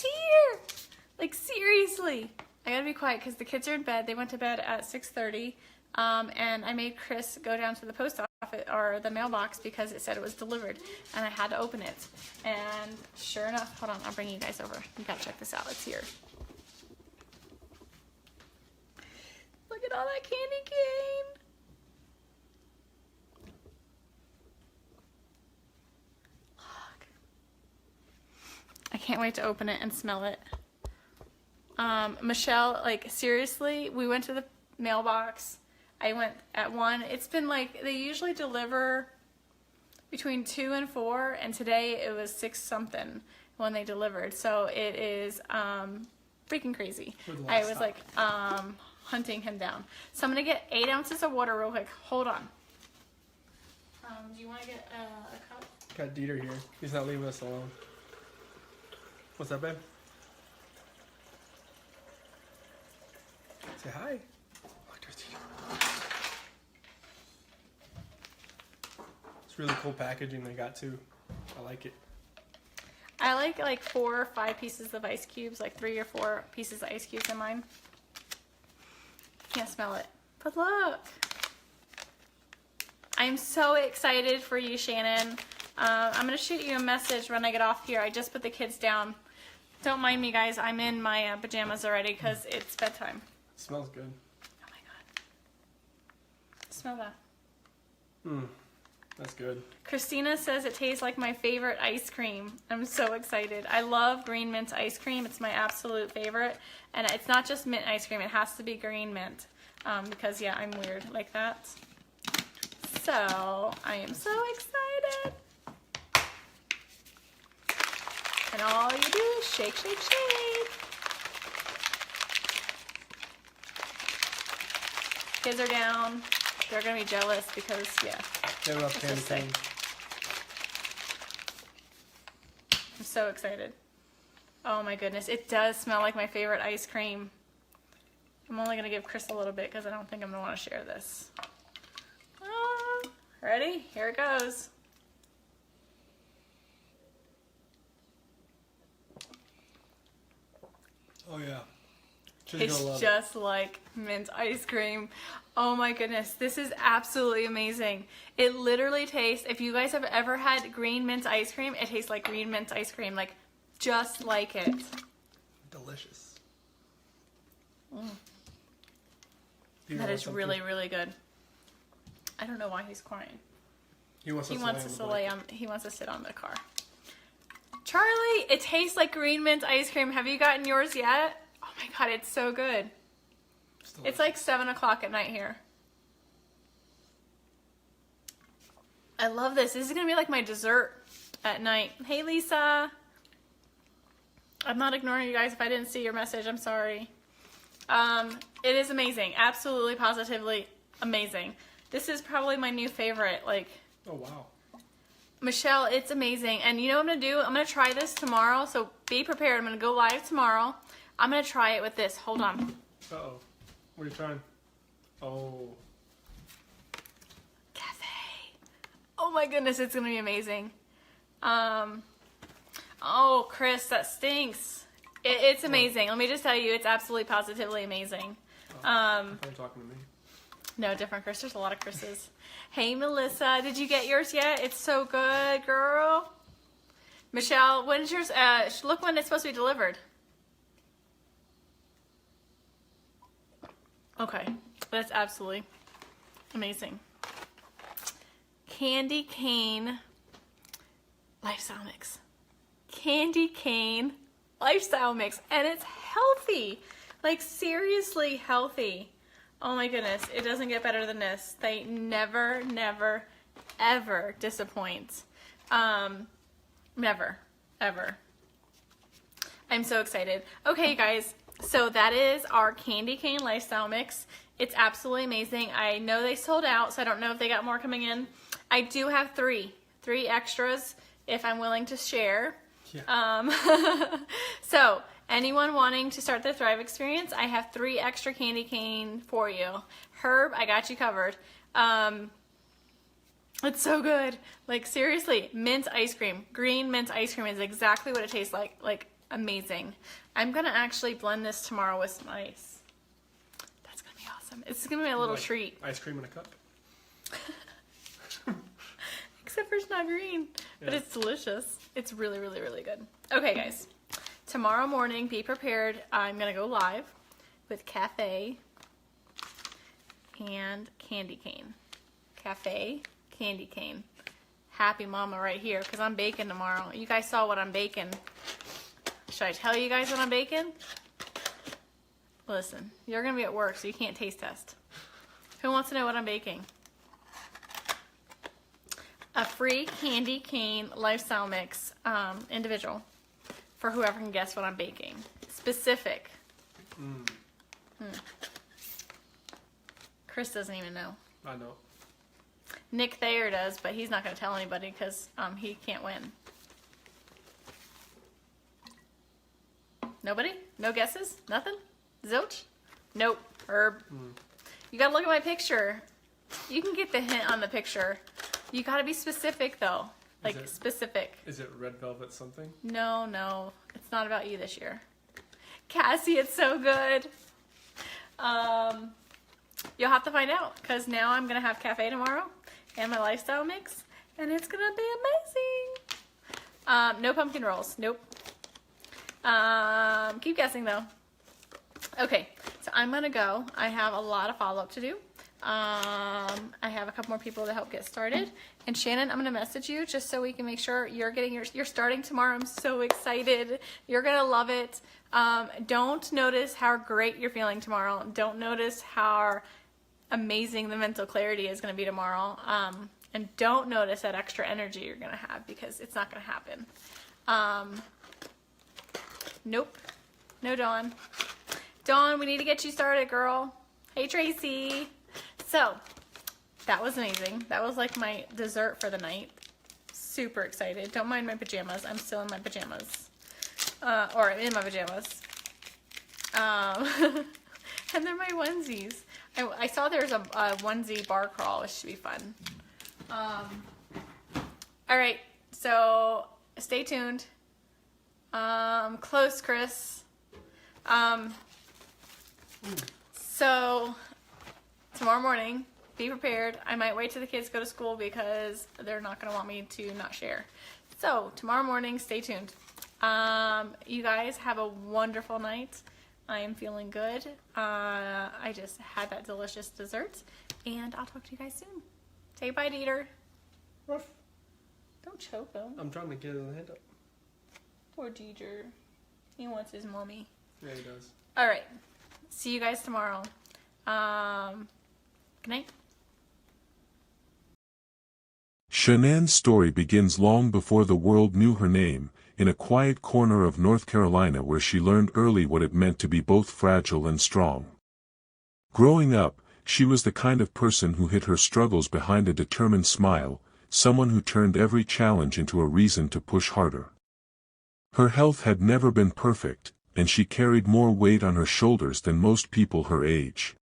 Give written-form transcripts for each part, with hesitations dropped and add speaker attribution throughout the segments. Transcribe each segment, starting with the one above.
Speaker 1: here. Like, seriously. I gotta be quiet because the kids are in bed. They went to bed at 6:30. And I made Chris go down to the post office or the mailbox because it said it was delivered and I had to open it. And sure enough, hold on, I'll bring you guys over. You gotta check this out. It's here. Look at all that candy cane. Look. I can't wait to open it and smell it. Michelle, like, seriously, we went to the mailbox. I went at 1. It's been like, they usually deliver between 2 and 4, and today it was 6 something when they delivered. So it is freaking crazy. I was like hunting him down. So I'm gonna get 8 ounces of water real quick. Hold on. Do you want to get a cup?
Speaker 2: Got Dieter here. He's not leaving us alone. What's up, babe? Say hi. Look, there's Dieter. It's really cool packaging they got too. I like it.
Speaker 1: I like 4 or 5 pieces of ice cubes, like 3 or 4 pieces of ice cubes in mine. Can't smell it, but look. I'm so excited for you, Shannon. I'm gonna shoot you a message when I get off here. I just put the kids down. Don't mind me, guys. I'm in my pajamas already because it's bedtime.
Speaker 2: It smells good.
Speaker 1: Oh my god. Smell that.
Speaker 2: That's good.
Speaker 1: Christina says it tastes like my favorite ice cream. I'm so excited. I love green mint ice cream. It's my absolute favorite. And it's not just mint ice cream. It has to be green mint. Because, yeah, I'm weird like that. So, I am so excited. And all you do is shake, shake, shake. Kids are down. They're going to be jealous because, yeah.
Speaker 2: They love candy cane.
Speaker 1: I'm so excited. Oh my goodness. It does smell like my favorite ice cream. I'm only going to give Chris a little bit because I don't think I'm going to want to share this. Ready? Here it goes.
Speaker 2: Oh yeah.
Speaker 1: Tastes just like mint ice cream. Oh my goodness, this is absolutely amazing. It literally tastes, if you guys have ever had green mint ice cream, it tastes like green mint ice cream, like just like it.
Speaker 2: Delicious.
Speaker 1: That is really, really good. I don't know why he's crying.
Speaker 2: He wants
Speaker 1: to sit on the car. Charlie, it tastes like green mint ice cream. Have you gotten yours yet? Oh my god, it's so good. It's like 7 o'clock at night here. I love this. This is going to be like my dessert at night. Hey, Lisa. I'm not ignoring you guys. If I didn't see your message, I'm sorry. It is amazing. Absolutely, positively amazing. This is probably my new favorite. Like,
Speaker 2: oh, wow.
Speaker 1: Michelle, it's amazing. And you know what I'm going to do? I'm going to try this tomorrow. So be prepared. I'm going to go live tomorrow. I'm going to try it with this. Hold on.
Speaker 2: Uh-oh. What are you trying? Oh.
Speaker 1: Cafe. Oh my goodness, it's going to be amazing. Oh, Chris, that stinks. It's amazing. Let me just tell you, it's absolutely positively amazing.
Speaker 2: Are you talking to me?
Speaker 1: No, different Chris. There's a lot of Chris's. Hey, Melissa, did you get yours yet? It's so good, girl. Michelle, when's yours? Look when it's supposed to be delivered. Okay, that's absolutely amazing. Candy cane lifestyle mix. Candy cane lifestyle mix, and it's healthy. Like, seriously healthy. Oh my goodness, it doesn't get better than this. They never, never, ever disappoint. Never, ever. I'm so excited. Okay, guys, so that is our candy cane lifestyle mix. It's absolutely amazing. I know they sold out, so I don't know if they got more coming in. I do have three extras if I'm willing to share. Yeah. So anyone wanting to start the Thrive experience, I have 3 extra candy cane for you. Herb, I got you covered. It's so good. Like, seriously, mint ice cream. Green mint ice cream is exactly what it tastes like. Like, Amazing. I'm going to actually blend this tomorrow with some ice. That's going to be awesome. It's going to be a little
Speaker 2: Like
Speaker 1: treat.
Speaker 2: ice cream in a cup.
Speaker 1: Except for it's not green, but
Speaker 2: Yeah.
Speaker 1: it's delicious. It's really, really, really good. Okay, guys. Tomorrow morning, be prepared. I'm going to go live with cafe and candy cane. Cafe, candy cane. Happy mama right here, because I'm baking tomorrow. You guys saw what I'm baking. Should I tell you guys what I'm baking? Listen, you're going to be at work, so you can't taste test. Who wants to know what I'm baking? A free candy cane lifestyle mix, individual, for whoever can guess what I'm baking. Specific. Chris doesn't even know.
Speaker 2: I know.
Speaker 1: Nick Thayer does, but he's not going to tell anybody because he can't win. Nobody? No guesses? Nothing? Zilch? Nope. Herb. You got to look at my picture. You can get the hint on the picture. You got to be specific, though. Like, specific.
Speaker 2: Is it red velvet something?
Speaker 1: No. It's not about you this year. Cassie, it's so good. You'll have to find out, because now I'm going to have cafe tomorrow and my lifestyle mix, and it's going to be amazing. No pumpkin rolls. Nope. Keep guessing, though. Okay, so I'm going to go. I have a lot of follow-up to do. I have a couple more people to help get started. And Shannon, I'm going to message you just so we can make sure you're getting you're starting tomorrow. I'm so excited. You're going to love it. Don't notice how great you're feeling tomorrow. Don't notice how amazing the mental clarity is going to be tomorrow. And don't notice that extra energy you're going to have, because it's not going to happen. Nope. No, Dawn. Dawn, we need to get you started, girl. Hey, Tracy. So, that was amazing. That was like my dessert for the night. Super excited. Don't mind my pajamas. I'm still in my pajamas. Or in my pajamas. And they're my onesies. I saw there's a onesie bar crawl, which should be fun. Alright, so stay tuned. Close, Chris. So, tomorrow morning, be prepared. I might wait till the kids go to school because they're not going to want me to not share. So, tomorrow morning, stay tuned. You guys have a wonderful night. I am feeling good. I just had that delicious dessert, and I'll talk to you guys soon. Say bye, Dieter.
Speaker 2: Ruff.
Speaker 1: Don't choke him.
Speaker 2: I'm trying to get his hand up.
Speaker 1: Poor Dieter. He wants his mommy.
Speaker 2: Yeah, he does.
Speaker 1: All right. See you guys tomorrow. Good night.
Speaker 3: Shanann's story begins long before the world knew her name, in a quiet corner of North Carolina where she learned early what it meant to be both fragile and strong. Growing up, she was the kind of person who hid her struggles behind a determined smile, someone who turned every challenge into a reason to push harder. Her health had never been perfect, and she carried more weight on her shoulders than most people her age.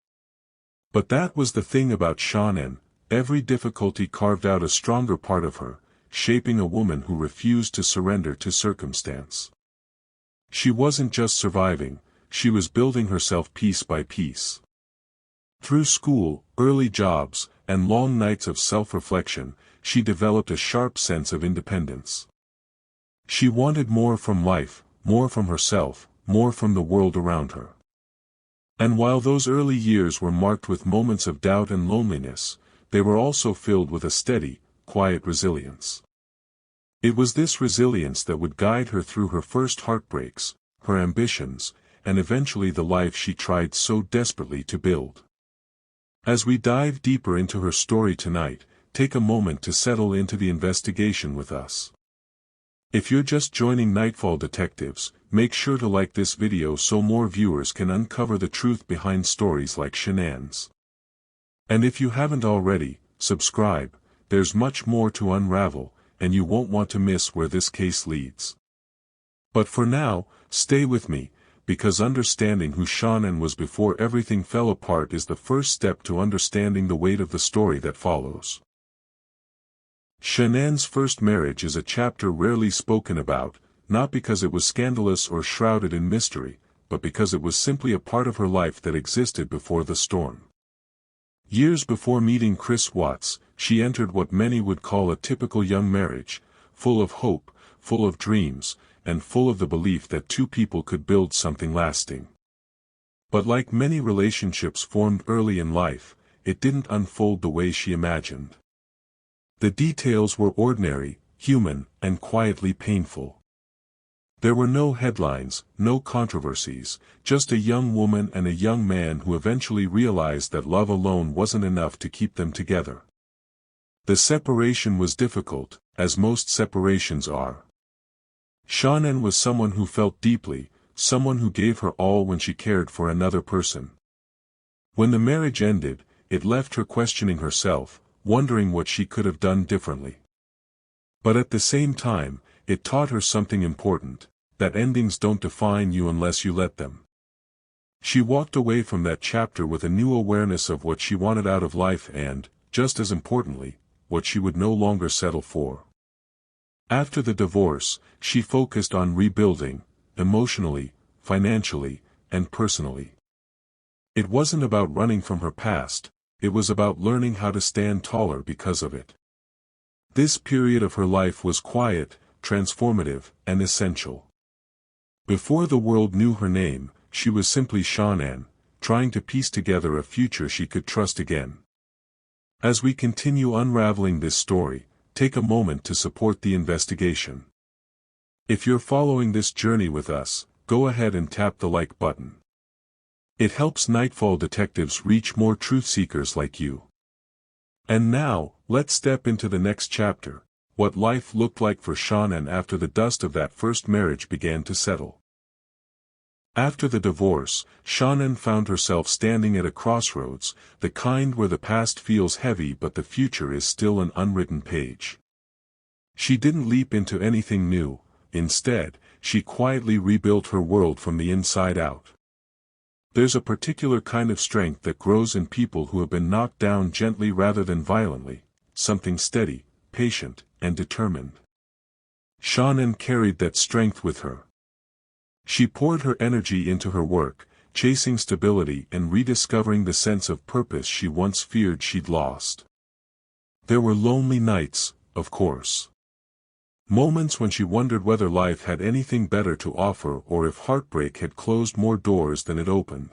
Speaker 3: But that was the thing about Shanann. Every difficulty carved out a stronger part of her, shaping a woman who refused to surrender to circumstance. She wasn't just surviving, she was building herself piece by piece. Through school, early jobs, and long nights of self-reflection, she developed a sharp sense of independence. She wanted more from life, more from herself, more from the world around her. And while those early years were marked with moments of doubt and loneliness, they were also filled with a steady, quiet resilience. It was this resilience that would guide her through her first heartbreaks, her ambitions, and eventually the life she tried so desperately to build. As we dive deeper into her story tonight, take a moment to settle into the investigation with us. If you're just joining Nightfall Detectives, make sure to like this video so more viewers can uncover the truth behind stories like Shanann's. And if you haven't already, subscribe. There's much more to unravel, and you won't want to miss where this case leads. But for now, stay with me, because understanding who Shanann was before everything fell apart is the first step to understanding the weight of the story that follows. Shanann's first marriage is a chapter rarely spoken about, not because it was scandalous or shrouded in mystery, but because it was simply a part of her life that existed before the storm. Years before meeting Chris Watts, she entered what many would call a typical young marriage, full of hope, full of dreams, and full of the belief that two people could build something lasting. But like many relationships formed early in life, it didn't unfold the way she imagined. The details were ordinary, human, and quietly painful. There were no headlines, no controversies, just a young woman and a young man who eventually realized that love alone wasn't enough to keep them together. The separation was difficult, as most separations are. Shanann was someone who felt deeply, someone who gave her all when she cared for another person. When the marriage ended, it left her questioning herself, wondering what she could have done differently. But at the same time, it taught her something important, that endings don't define you unless you let them. She walked away from that chapter with a new awareness of what she wanted out of life and, just as importantly, what she would no longer settle for. After the divorce, she focused on rebuilding, emotionally, financially, and personally. It wasn't about running from her past, it was about learning how to stand taller because of it. This period of her life was quiet, transformative, and essential. Before the world knew her name, she was simply Shanann, trying to piece together a future she could trust again. As we continue unraveling this story, take a moment to support the investigation. If you're following this journey with us, go ahead and tap the like button. It helps Nightfall Detectives reach more truth seekers like you. And now, let's step into the next chapter, what life looked like for Shanann after the dust of that first marriage began to settle. After the divorce, Shanann found herself standing at a crossroads, the kind where the past feels heavy but the future is still an unwritten page. She didn't leap into anything new, instead, she quietly rebuilt her world from the inside out. There's a particular kind of strength that grows in people who have been knocked down gently rather than violently, something steady, patient, and determined. Shanann carried that strength with her. She poured her energy into her work, chasing stability and rediscovering the sense of purpose she once feared she'd lost. There were lonely nights, of course. Moments when she wondered whether life had anything better to offer or if heartbreak had closed more doors than it opened.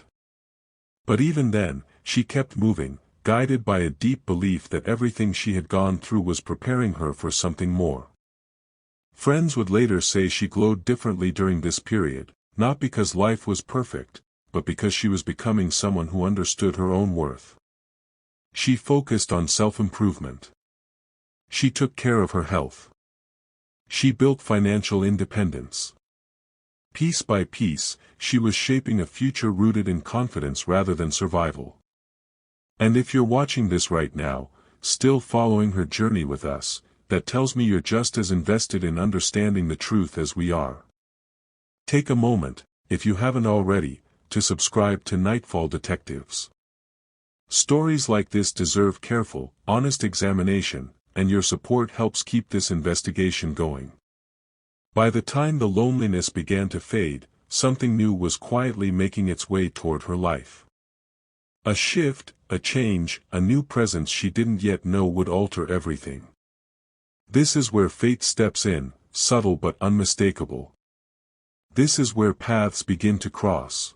Speaker 3: But even then, she kept moving, guided by a deep belief that everything she had gone through was preparing her for something more. Friends would later say she glowed differently during this period, not because life was perfect, but because she was becoming someone who understood her own worth. She focused on self-improvement. She took care of her health. She built financial independence. Piece by piece, she was shaping a future rooted in confidence rather than survival. And if you're watching this right now, still following her journey with us, that tells me you're just as invested in understanding the truth as we are. Take a moment, if you haven't already, to subscribe to Nightfall Detectives. Stories like this deserve careful, honest examination, and your support helps keep this investigation going. By the time the loneliness began to fade, something new was quietly making its way toward her life. A shift, a change, a new presence she didn't yet know would alter everything. This is where fate steps in, subtle but unmistakable. This is where paths begin to cross.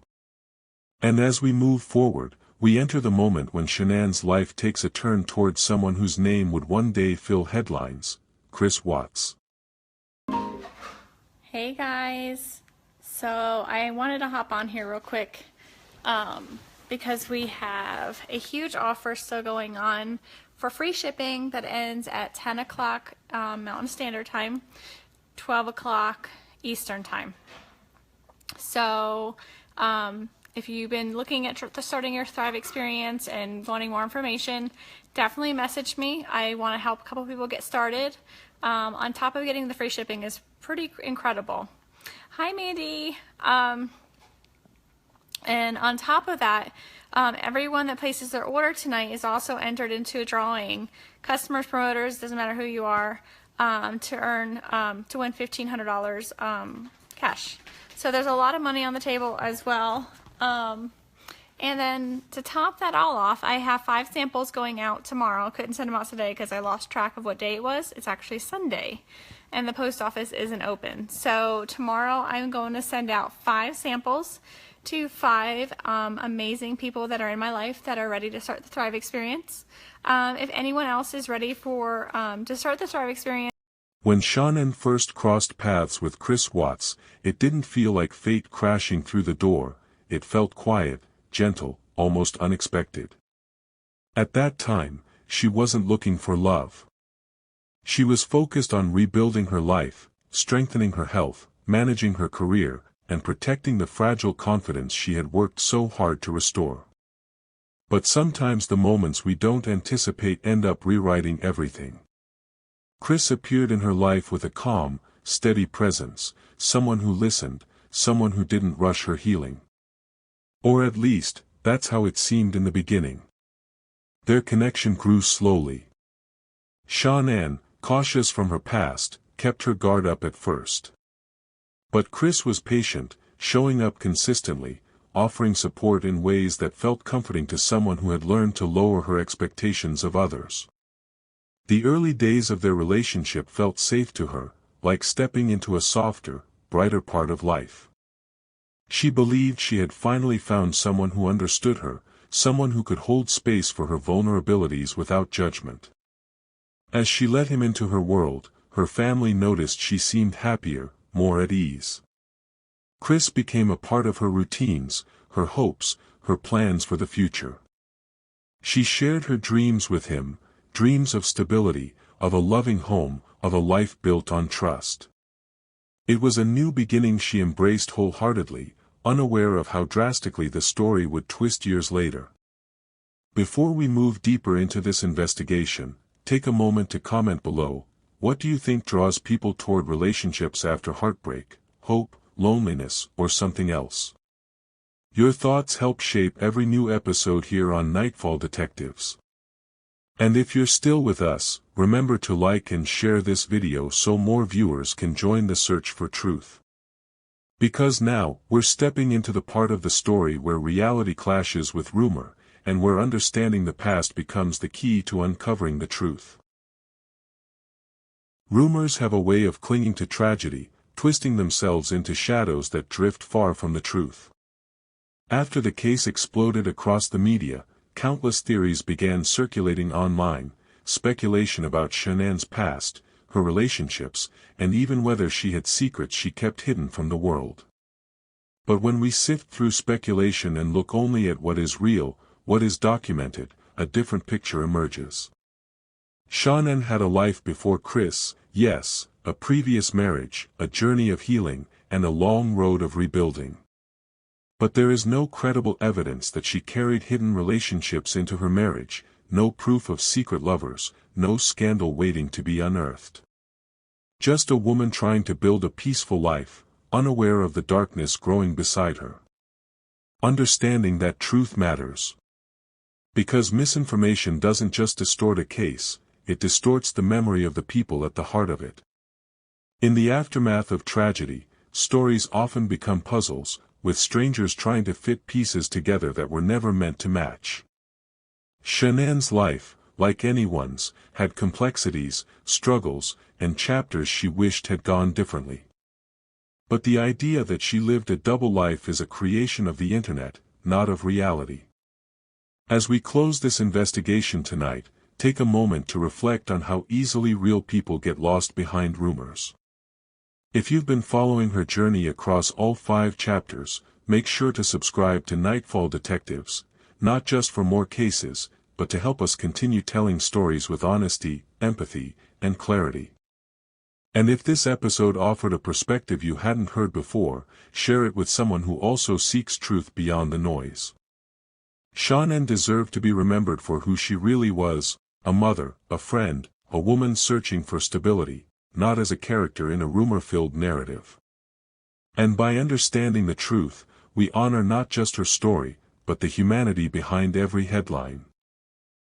Speaker 3: And as we move forward, we enter the moment when Shanann's life takes a turn towards someone whose name would one day fill headlines, Chris Watts.
Speaker 1: Hey guys, so I wanted to hop on here real quick because we have a huge offer still going on for free shipping that ends at 10 o'clock Mountain Standard Time, 12 o'clock Eastern Time. So if you've been looking at starting your Thrive experience and wanting more information, definitely message me. I want to help a couple people get started. On top of getting the free shipping is pretty incredible. Hi, Mandy. And on top of that, everyone that places their order tonight is also entered into a drawing. Customers, promoters, doesn't matter who you are, to win $1,500 cash. So there's a lot of money on the table as well. And then to top that all off, I have 5 samples going out tomorrow. Couldn't send them out today because I lost track of what day it was. It's actually Sunday, and the post office isn't open. So tomorrow I'm going to send out 5 samples to 5 amazing people that are in my life that are ready to start the Thrive Experience. If anyone else is ready for to start the Thrive Experience.
Speaker 3: When Shanann first crossed paths with Chris Watts, it didn't feel like fate crashing through the door. It felt quiet, gentle, almost unexpected. At that time, she wasn't looking for love. She was focused on rebuilding her life, strengthening her health, managing her career, and protecting the fragile confidence she had worked so hard to restore. But sometimes the moments we don't anticipate end up rewriting everything. Chris appeared in her life with a calm, steady presence, someone who listened, someone who didn't rush her healing. Or at least, that's how it seemed in the beginning. Their connection grew slowly. Shanann, cautious from her past, kept her guard up at first. But Chris was patient, showing up consistently, offering support in ways that felt comforting to someone who had learned to lower her expectations of others. The early days of their relationship felt safe to her, like stepping into a softer, brighter part of life. She believed she had finally found someone who understood her, someone who could hold space for her vulnerabilities without judgment. As she let him into her world, her family noticed she seemed happier, more at ease. Chris became a part of her routines, her hopes, her plans for the future. She shared her dreams with him, dreams of stability, of a loving home, of a life built on trust. It was a new beginning she embraced wholeheartedly, unaware of how drastically the story would twist years later. Before we move deeper into this investigation, take a moment to comment below. What do you think draws people toward relationships after heartbreak, hope, loneliness, or something else? Your thoughts help shape every new episode here on Nightfall Detectives. And if you're still with us, remember to like and share this video so more viewers can join the search for truth. Because now, we're stepping into the part of the story where reality clashes with rumor, and where understanding the past becomes the key to uncovering the truth. Rumors have a way of clinging to tragedy, twisting themselves into shadows that drift far from the truth. After the case exploded across the media, countless theories began circulating online, speculation about Shanann's past, her relationships, and even whether she had secrets she kept hidden from the world. But when we sift through speculation and look only at what is real, what is documented, a different picture emerges. Shanann had a life before Chris, yes, a previous marriage, a journey of healing, and a long road of rebuilding. But there is no credible evidence that she carried hidden relationships into her marriage, no proof of secret lovers, no scandal waiting to be unearthed. Just a woman trying to build a peaceful life, unaware of the darkness growing beside her. Understanding that truth matters. Because misinformation doesn't just distort a case, it distorts the memory of the people at the heart of it. In the aftermath of tragedy, stories often become puzzles, with strangers trying to fit pieces together that were never meant to match. Shanann's life, like anyone's, had complexities, struggles, and chapters she wished had gone differently. But the idea that she lived a double life is a creation of the internet, not of reality. As we close this investigation tonight, take a moment to reflect on how easily real people get lost behind rumors. If you've been following her journey across all 5 chapters, make sure to subscribe to Nightfall Detectives, not just for more cases, but to help us continue telling stories with honesty, empathy, and clarity. And if this episode offered a perspective you hadn't heard before, share it with someone who also seeks truth beyond the noise. Shanann deserved to be remembered for who she really was, a mother, a friend, a woman searching for stability, not as a character in a rumor-filled narrative. And by understanding the truth, we honor not just her story, but the humanity behind every headline.